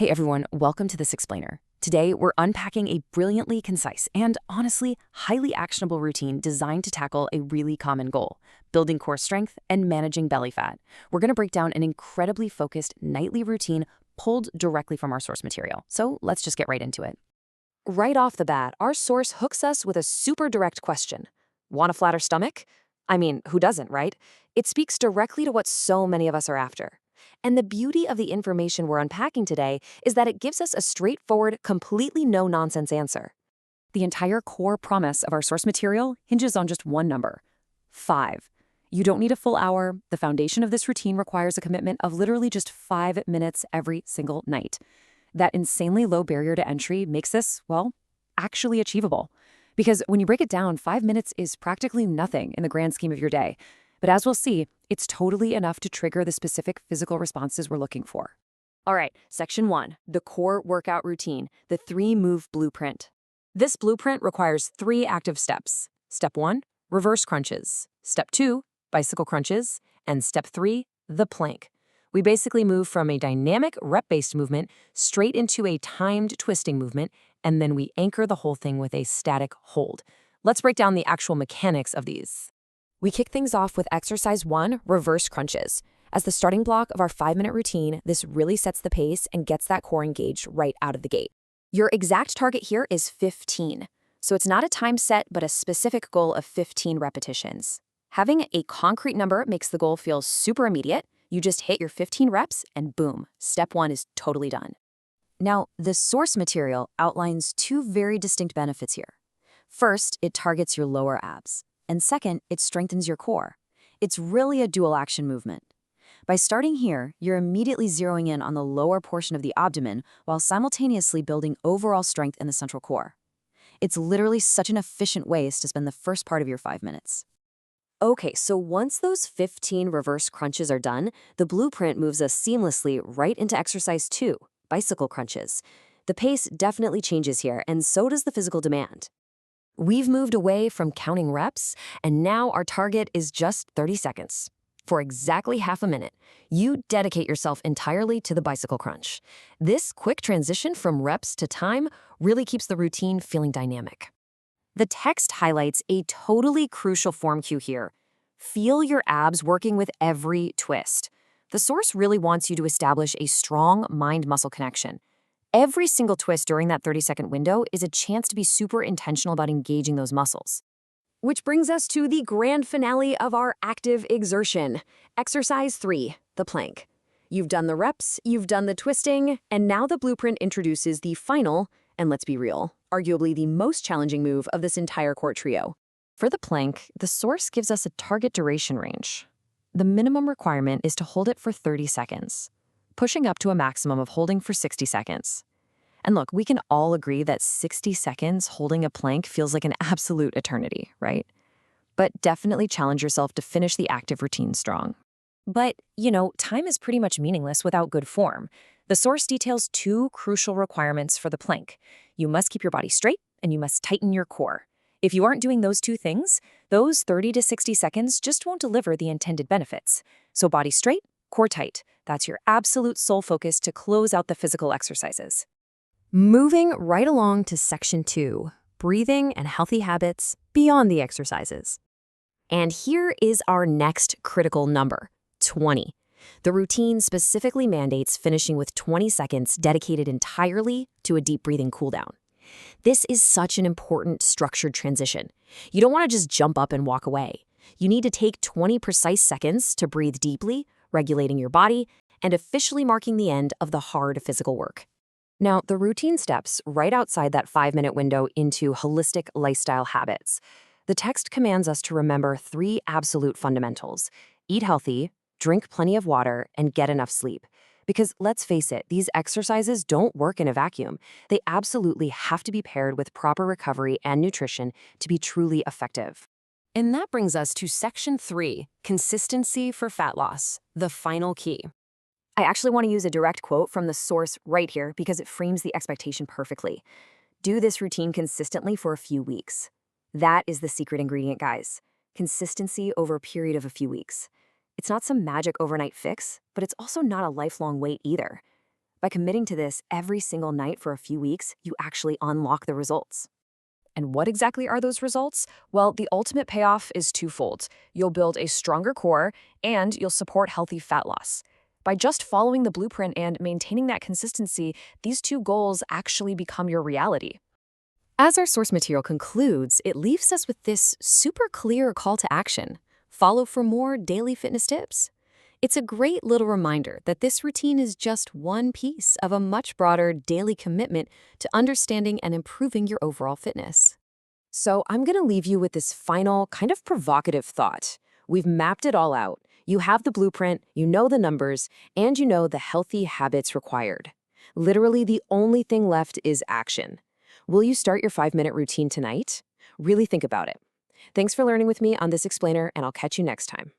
Hey everyone, welcome to This Explainer. Today, we're unpacking a brilliantly concise and honestly highly actionable routine designed to tackle a really common goal: building core strength and managing belly fat. We're going to break down an incredibly focused nightly routine pulled directly from our source material. So let's just get right into it. Right off the bat, our source hooks us with a super direct question. Want a flatter stomach? I mean, who doesn't, right? It speaks directly to what so many of us are after. And the beauty of the information we're unpacking today is that it gives us a straightforward, completely no-nonsense answer. The entire core promise of our source material hinges on just one number: 5. You don't need a full hour. The foundation of this routine requires a commitment of literally just 5 minutes every single night. That insanely low barrier to entry makes this, well, actually achievable. Because when you break it down, 5 minutes is practically nothing in the grand scheme of your day. But as we'll see, it's totally enough to trigger the specific physical responses we're looking for. All right, section 1, the core workout routine, the 3-move blueprint. This blueprint requires 3 active steps. Step 1, reverse crunches. Step 2, bicycle crunches. And step 3, the plank. We basically move from a dynamic rep-based movement straight into a timed twisting movement, and then we anchor the whole thing with a static hold. Let's break down the actual mechanics of these. We kick things off with exercise 1, reverse crunches. As the starting block of our 5-minute routine, this really sets the pace and gets that core engaged right out of the gate. Your exact target here is 15. So it's not a time set, but a specific goal of 15 repetitions. Having a concrete number makes the goal feel super immediate. You just hit your 15 reps and boom, step 1 is totally done. Now, the source material outlines 2 very distinct benefits here. First, it targets your lower abs. And second, it strengthens your core. It's really a dual action movement. By starting here, you're immediately zeroing in on the lower portion of the abdomen while simultaneously building overall strength in the central core. It's literally such an efficient way to spend the first part of your 5 minutes. Okay, so once those 15 reverse crunches are done, the blueprint moves us seamlessly right into exercise 2, bicycle crunches. The pace definitely changes here, and so does the physical demand. We've moved away from counting reps, and now our target is just 30 seconds. For exactly half a minute, you dedicate yourself entirely to the bicycle crunch. This quick transition from reps to time really keeps the routine feeling dynamic. The text highlights a totally crucial form cue here. Feel your abs working with every twist. The source really wants you to establish a strong mind-muscle connection. Every single twist during that 30-second window is a chance to be super intentional about engaging those muscles. Which brings us to the grand finale of our active exertion. Exercise 3, the plank. You've done the reps, you've done the twisting, and now the blueprint introduces the final, and let's be real, arguably the most challenging move of this entire core trio. For the plank, the source gives us a target duration range. The minimum requirement is to hold it for 30 seconds. Pushing up to a maximum of holding for 60 seconds. And look, we can all agree that 60 seconds holding a plank feels like an absolute eternity, right? But definitely challenge yourself to finish the active routine strong. But, time is pretty much meaningless without good form. The source details 2 crucial requirements for the plank. You must keep your body straight, and you must tighten your core. If you aren't doing those 2 things, those 30 to 60 seconds just won't deliver the intended benefits. So body straight, core tight. That's your absolute sole focus to close out the physical exercises. Moving right along to section 2, breathing and healthy habits beyond the exercises. And here is our next critical number, 20. The routine specifically mandates finishing with 20 seconds dedicated entirely to a deep breathing cooldown. This is such an important structured transition. You don't want to just jump up and walk away. You need to take 20 precise seconds to breathe deeply, regulating your body, and officially marking the end of the hard physical work. Now, the routine steps right outside that 5-minute window into holistic lifestyle habits. The text commands us to remember 3 absolute fundamentals: eat healthy, drink plenty of water, and get enough sleep. Because let's face it, these exercises don't work in a vacuum. They absolutely have to be paired with proper recovery and nutrition to be truly effective. And that brings us to section 3, consistency for fat loss, the final key. I actually want to use a direct quote from the source right here because it frames the expectation perfectly. Do this routine consistently for a few weeks. That is the secret ingredient, guys. Consistency over a period of a few weeks. It's not some magic overnight fix, but it's also not a lifelong wait either. By committing to this every single night for a few weeks, you actually unlock the results. And what exactly are those results? Well, the ultimate payoff is twofold. You'll build a stronger core, and you'll support healthy fat loss. By just following the blueprint and maintaining that consistency, these two goals actually become your reality. As our source material concludes, it leaves us with this super clear call to action. Follow for more daily fitness tips. It's a great little reminder that this routine is just one piece of a much broader daily commitment to understanding and improving your overall fitness. So I'm going to leave you with this final, kind of provocative thought. We've mapped it all out. You have the blueprint, you know the numbers, and you know the healthy habits required. Literally, the only thing left is action. Will you start your 5-minute routine tonight? Really think about it. Thanks for learning with me on this explainer, and I'll catch you next time.